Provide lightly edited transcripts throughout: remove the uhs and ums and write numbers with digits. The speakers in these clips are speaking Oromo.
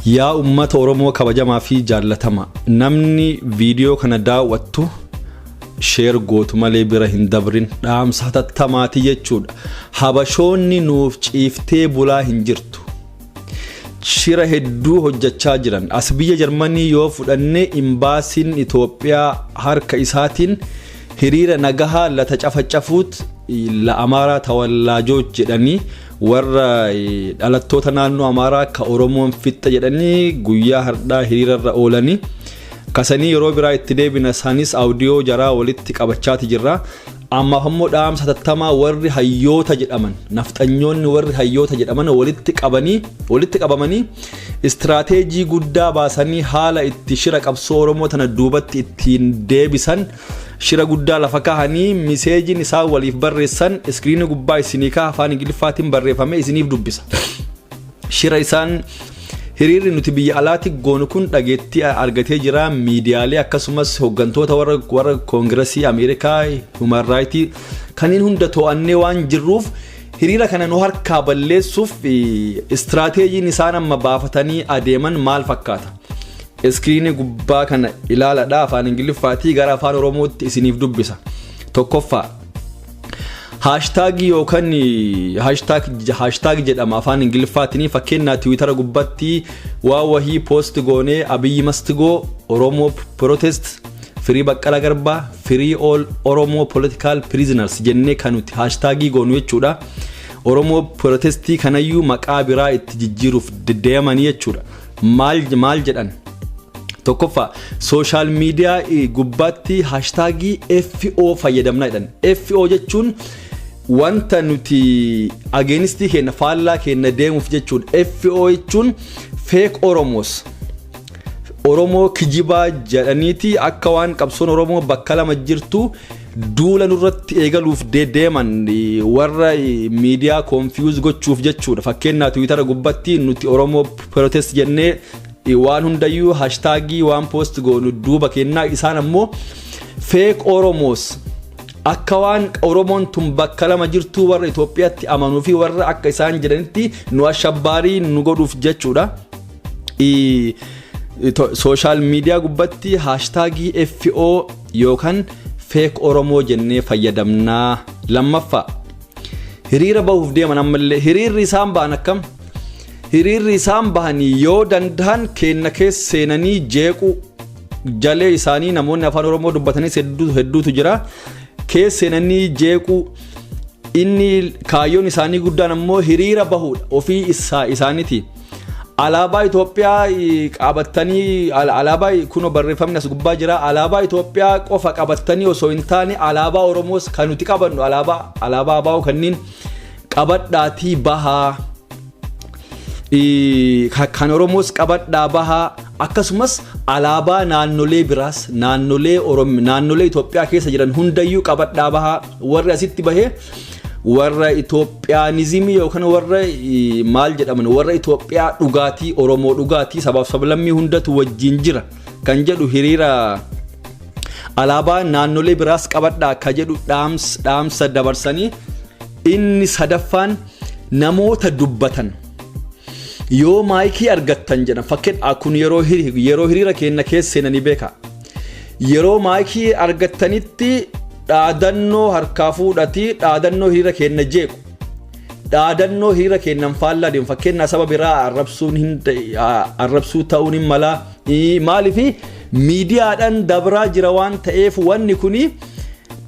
Yaa ummata Oromoo kabajamaa fi jaallatama namni viidiyoo kana daawwattu share gootu malee bira hin dabrin dhaamsa tattamaati jechuudha. Habashoonni nuuf ciiftee bulaa hin jirtu. Shira hedduu hojjechaa jiran as biyya Jarmanii yoo fudhanne imbaasiin Itoophiyaa harka isaatiin hiriira nagahaa lata cafacafuut la Amaaraa tawallaajooj jedhanii warra dhalattoota naannoo Amaaraa ka Oromoon fitta jedhanii guyyaa hardhaa hiriirarra oolanii kasanii yeroo biraa itti deebina sanis audio jaraa walitti qabachaati jirra. Amma ammoo dhaamsa tattamaa warri hayyoota jedhaman nafxanyoonni warri hayyoota jedhaman walitti qabamanii istirateejii guddaa baasanii haala itti shira qabsoo Oromoo tana duubatti ittiin deebisan shira guddaa lafa kaahanii miseejiin isaa waliif barreessan iskiriinii gubbaa isiniikaa afaan Ingiliffaatiin barreeffame isiniif dubbisa. Shira isaan hiriirri nuti biyya alaatti goonu kun dhageettii argatee jira miidiyaalee akkasumas hoggantoota warra koongiresii Ameerikaa Human Rights kaniin hunda to'annee waan jirruuf hiriira kana nu harkaa balleessuuf istirateejiin isaan amma baafatanii adeeman maal fakkaata? Iskiriinii gubbaa kana ilaaladha afaan Ingiliffaatii gara afaan Oromootti isiniif dubbisa. Tokkoffaa hashtag yookaan hashtag jedhama afaan Ingiliffaatiin fakkeenyaa Twitter gubbatti waa wahii post goonee Abiyyi Mastigoo Oromoo protest free Baqqala Garbaa free all Oromo political prisoners jennee kanuti hashtag goonu jechuudha. Oromoo protestii kanayyuu maqaa biraa itti jijjiiruuf deemanii jechuudha. Maal jedhan? Tokkoffaa social media gubbatti hashtag FO fayyadamna jedhan. FO jechuun wanta nuti against keenya faallaa keenya deemuuf jechuudha. FO jechuun fake Oromos. Oromoo kijibaa jedhaniiti akka waan qabsoon Oromoo bakka lama jirtu duula nurratti eegaluuf deeman warra media confuse gochuuf jechuudha. Fakkeenyaa Twitter gubbatti nuti Oromoo protest jennee waan hundayyuu hashtag waan post goonu duuba kennaa isaan ammoo fake Oromos akka waan Oromoon tun bakka lama jirtu warra Itoophiyaatti amanuu fi warra akka isaan jedhanitti nu ashabbaarii nu godhuuf jechuudha. Social media gubbatti hashtag FO yookaan fake Oromoo jennee fayyadamnaa. Lammaffaa hiriira bahuuf deeman ammallee hiriirri isaan ba'an akkam? Hiriirri isaan bahanii yoo danda'an kenna keessa seenanii jeequ jalee isaanii namoonni afaan Oromoo dubbatanis hedduutu jira. Keessa seenanii jeequ inni kaayyoon isaanii guddaan ammoo hiriira bahuudha ofii isaaniiti. Alaabaa Itoophiyaa qabatanii alaabaa kuno barreeffamni as gubbaa jira. Alaabaa Itoophiyaa qofa qabatanii osoo hin taane alaabaa Oromoos kan nuti qabannu alaabaa baa'u kanneen qabadhaatii bahaa. Kan Oromoos qabadhaa bahaa akkasumas alaabaa naannolee biraas naannolee Itoophiyaa keessa jiran hundayyuu qabadhaa bahaa warri asitti bahee warra Itoophiyaanizimii yookaan warra maal jedhaman warra Itoophiyaa dhugaatii Oromoo dhugaatii sabaaf sablammii hundatu wajjin jira kan jedhu hiriira alaabaa naannolee biraas qabadhaa akka jedhu dhaamsa dabarsanii. Inni sadaffaan namoota dubbatan yoo maayikii argattan jedhan fakkeen kun yeroo hiriira keenya keessa seenanii beeka yeroo maayikii argattanitti dhaadannoo harkaa fuudhatii dhaadannoo hiriira keenya jeequ dhaadannoo hiriira keenyan faallaa deemu fakkeenyaa saba biraa arrabsuu ta'uun hin mala maaliifi miidiyaadhaan dabraa jira waan ta'eef wanni kuni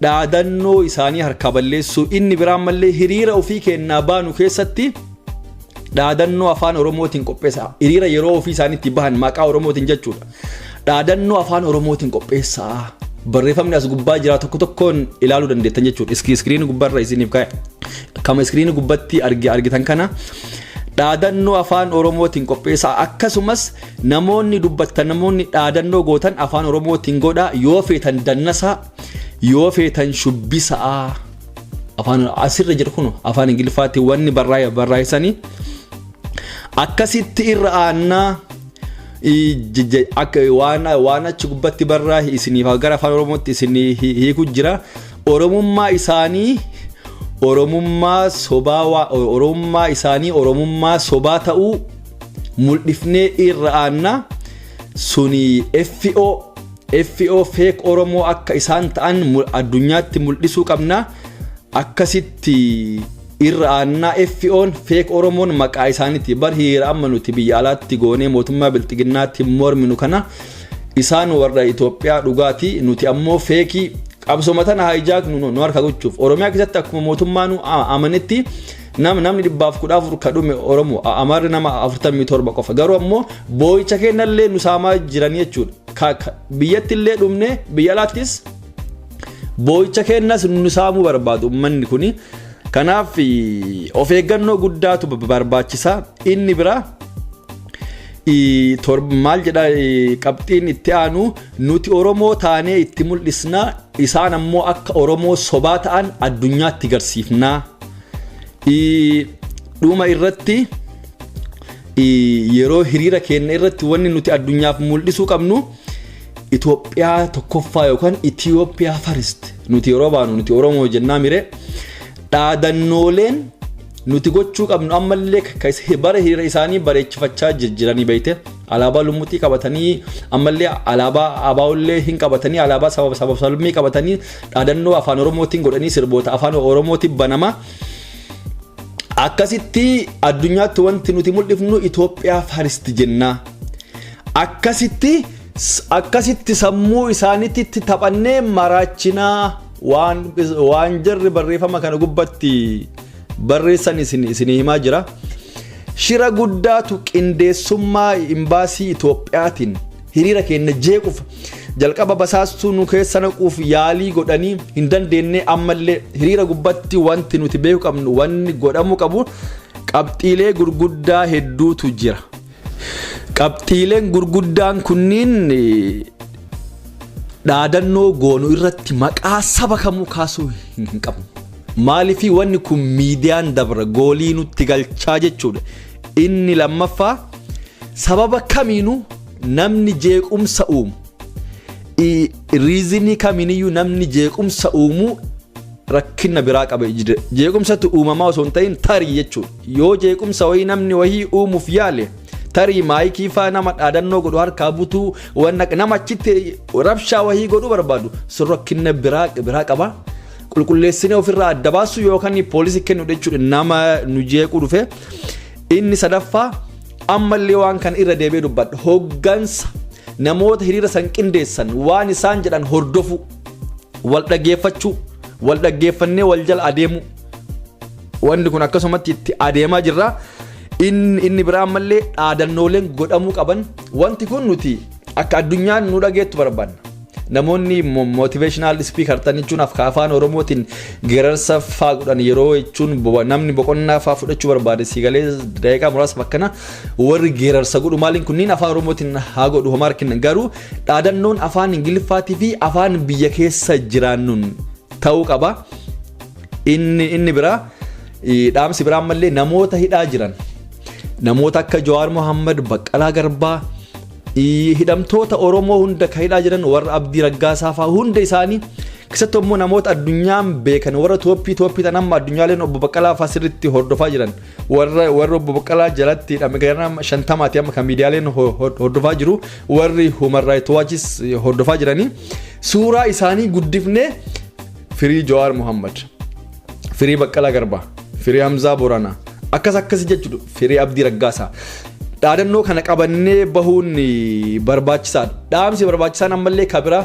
dhaadannoo isaanii harkaa balleessuu inni biraan mallee hiriira ofii keenyaa baanu keessatti dhaadannoo afaan Oromootiin qopheessa hiriira yeroo ofii isaaniitti bahan maqaa Oromootiin jechuudha. Dhaadannoo afaan Oromootiin qopheessa barreeffamni as gubbaa jira tokkoon ilaaluu dandeettan jechuudha. Iskiriinii gubbaarra isiniif kaa'e kama iskiriinii gubbatti argitan kana dhaadannoo afaan Oromootiin qopheessa akkasumas namoonni dubbattan namoonni dhaadannoo gootan afaan Oromootiin godha yoo feetan dannasaa yoo feetan shubbisaa afaan asirra jira kun afaan Ingiliffaatti wanni barreessanii akkasitti irra aanaa waan achi gubbatti barraa isiniif gara afaan Oromootti isinii hiiku jira. Oromummaa isaanii oromummaa sobaa ta'uu mul'ifnee irra aanna suni FO fake Oromoo akka isaan ta'an addunyaatti mul'isuu qabna akkasitti irra aanna FO'n fake Oromoon maqaa isaaniiti bar hiriira amma nuti biyya alaatti goonee mootummaa bilxiginnaatti morminu kana isaan warra Itoophiyaa dhugaati nuti ammoo fake qabsoo tana hijack nu harka gochuuf Oromiyaa keessatti akkuma mootummaa nu amanetti namni 114 kadhume Oromoo Amaarri nama 47 qofa garuu ammoo boo'icha kennallee nu saamaa jiran jechuudha biyyatti illee dhumne biyya alaattis boo'icha kennas nu saamuu barbaadu ummanni kuni kanaaf of eeggannoo guddaatu barbaachisa inni bira maal jedha qabxiin itti aanu nuti Oromoo taanee itti mul'isna isaan ammoo akka Oromoo sobaa ta'an addunyaatti garsiifna dhuma irratti yeroo hiriira keenya irratti wanni nuti addunyaaf mul'isuu qabnu Itoophiyaa tokkoffaa yookaan Itoophiyaa first nuti yeroo baanu nuti Oromoo jennaa mire dhaadannooleen nuti gochuu qabnu ammallee bara hiriira isaanii bareechifachaa jiranii beeyte alaabaa lumutii qabatanii ammallee alaabaa abaa'ullee hin qabatanii alaabaa sababa salmii qabatanii dhaadannoo afaan Oromootiin godhanii sirboota afaan Oromootiin banama akkasitti addunyaatti wanti nuti mul'ifnu Itoophiyaa first jennaa akkasitti sammuu isaaniitti taphannee maraachinaa waan jarri barreeffama kana gubbatti barreessan isin himaa jira shira guddaatu qindeessummaa imbaasii Itoophiyaatiin hiriira keenya jeequuf jalqaba basaastuu nu keessa naquuf yaalii godhanii hin dandeenye ammallee hiriira gubbatti wanti nuti beeku qabnu wanni godhamu qabu qabxiilee gurguddaa hedduutu jira qabxiileen gurguddaan kunniin dhaadannoo goonu irratti maqaa saba kamuu kaasuu hin qabnu maaliifii wanni kun miidiyaan dabra goolii nutti galchaa jechuudha inni lammaffaa sababa kamiinuu namni jeequmsa uumu riizinii kamiiniyyuu namni jeequmsa uumu rakkina biraa qaba jeequmsatu uumamaa osoo hin ta'in tarii jechuudha yoo jeequmsa wayii namni wayii uumuuf yaale tarii maayikii faa nama dhaadannoo godhu harkaa butuu nama achitti rabshaa wayii godhuu barbaadu sun rakkina biraa qaba qulqulleessinee ofirraa adda baasu yookaan poolisii kennu jechuudha nama nu jeequu dhufe inni sadaffaa ammallee waan kan irra deebi'ee dubbadha hoggansa namoota hiriira san qindeessan waan isaan jedhan hordofu wal dhaggeeffachuu wal dhaggeeffannee wal jala adeemu wanni kun akkasumatti itti adeemaa jirra inni biraa ammallee dhaadannooleen godhamuu qaban wanti kun nuti akka addunyaan nu dhageettu barbaanna namoonni motivational speaker tan jechuun afaan Oromootiin geerarsa faa godhan yeroo jechuun namni boqonnaa faa fudhachuu barbaade siigalee daqiiqaa muraasa bakkana warri geerarsa godhu maaliin kunniin afaan Oromootiin haa godhu homaar kennan garuu dhaadannoon afaan Ingiliffaatii fi afaan biyya keessa jiraannuun ta'uu qaba inni biraa dhaamsi biraa ammallee namoota hidhaa jiran namoota akka Jawaar Mohammad Baqqalaa Garbaa hidhamtoota Oromoo hunda ka hidhaa jiran warra Abdii Raggaasaa faa hunda isaanii keessattuu immoo namoota addunyaan beekan warra Toophii tan amma addunyaaleen obbo Baqqalaa faa sirriitti hordofaa jiran warra obbo Baqqalaa jalatti hidhame 50 amma kan miidiyaaleen hordofaa jiru warri Human Rights Watchis hordofaa jiranii suuraa isaanii guddifnee firii Jawaar Mohammad firii Baqqalaa Garbaa firii Hamzaa Boranaa akkas jechuudha firii Abdii Raggaasaa dhaadannoo kana qabannee bahuun barbaachisaadha dhaamsi barbaachisaan ammallee kabira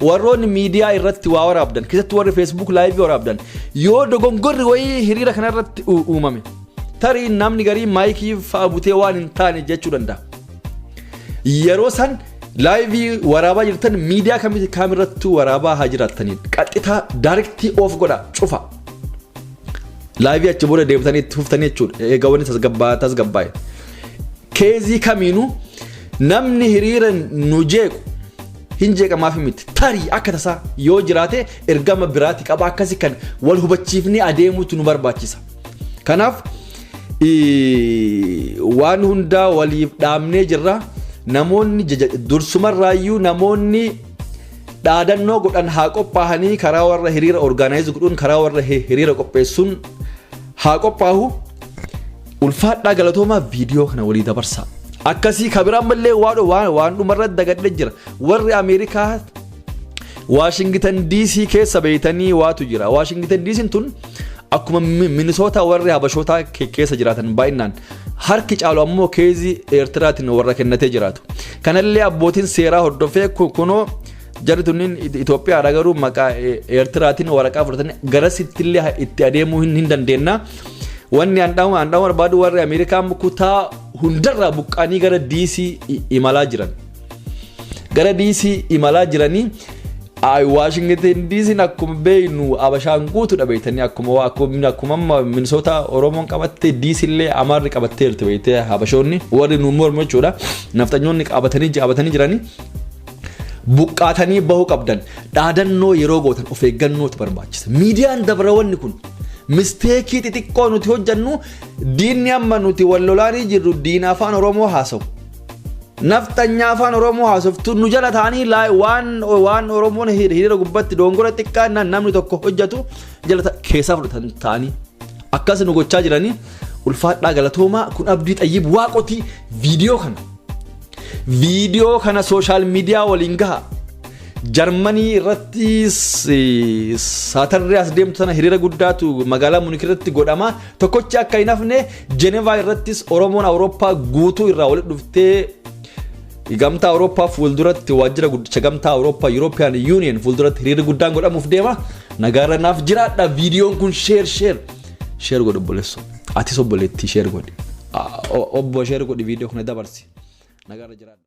warroonni miidiyaa irratti waa waraabdan keessatti warri Facebook live waraabdan yoo dogongorri wayii hiriira kana irratti uumame tarii namni garii maayikii fa'aa butee waan hin taane jechuu danda'a yeroo san live waraabaa jirtan miidiyaa kamirratti waraabaa haa jiraatanii qaxxitaa directly off godha cufa live achi booda deebitanii itti fuftanii jechuudha egaa wanni tasgabbaa'e keezii kamiinuu namni hiriira nu jeequ hin jeeqamaaf miti tarii akka tasaa yoo jiraate ergama biraati qaba akkasii kan wal hubachiifnee adeemuutu nu barbaachisa kanaaf waan hundaa waliif dhaamnee jirra namoonni dursumarraayyuu namoonni dhaadannoo godhan haa qophaa'anii karaa warra hiriira organize godhuun karaa warra hiriira qopheessuun haa qophaahu ulfaadhaa galatoomaa viidiyoo kana walii dabarsaa akkasii kabiraan mallee waan dhumarra dagadhe jira warri Ameerikaa Washington DC keessa beeytanii waatu jira Washington DC tun akkuma Minnesota warri Habashoota keessa jiraatan baay'inaan harki caalu ammoo keezii Eertiraatiin warra kennatee jiraatu kanallee abbootiin seeraa hordofee kunoo jarri tunniin Itoophiyaa garuu maqaa Eertiraatiin waraqaa fudhatanii gara sittillee itti adeemuu hin dandeenna wanni andhaama barbaadu warri Ameerikaa kutaa hundarraa buqqaanii gara DC imalaa jiranii Washington DC akkuma beeynu Habashaan guutuudha beeytanii akkuma Minnesota Oromoon qabattee DC illee Amaarri qabattee jirti beeytee Habashoonni warri nu mormachuudha naftanyoonni qabatanii jiranii buqqaatanii bahuu qabdan dhaadannoo yeroo gootan of eeggannootu barbaachisa miidiyaan dabrawwanni kun misteekii xixiqqoo nuti hojjannu diinni amma nuti wallolaanii jirru diina afaan Oromoo haasawu naftanyaa afaan Oromoo haasoftu nu jala taanii waan Oromoon hiriira gubbatti dongora xiqqaa namni tokko hojjatu jala keessaa fudhatan taanii akkas nu gochaa jiranii ulfaadhaa galatoomaa kun abdii xayyib waaqotii viidiyoo kana social media waliin gaha Germany irratti saatarree as deemtu sana hiriira guddaatu magaalaa Munich irratti godhama tokkochi akka hin hafne Geneva irrattis Oromoon Awurooppaa guutuu irraa walitti dhuftee gamtaa Awurooppaa fuulduratti waajjira guddicha gamtaa Awurooppaa European Union fuulduratti hiriira guddaan godhamuuf deema nagaarra naaf jiraadha viidiyoon kun share godhu obboleessu ati obboleettii share godhi obbo share godhi viidiyoo kana dabarsi nagaarra jiraadha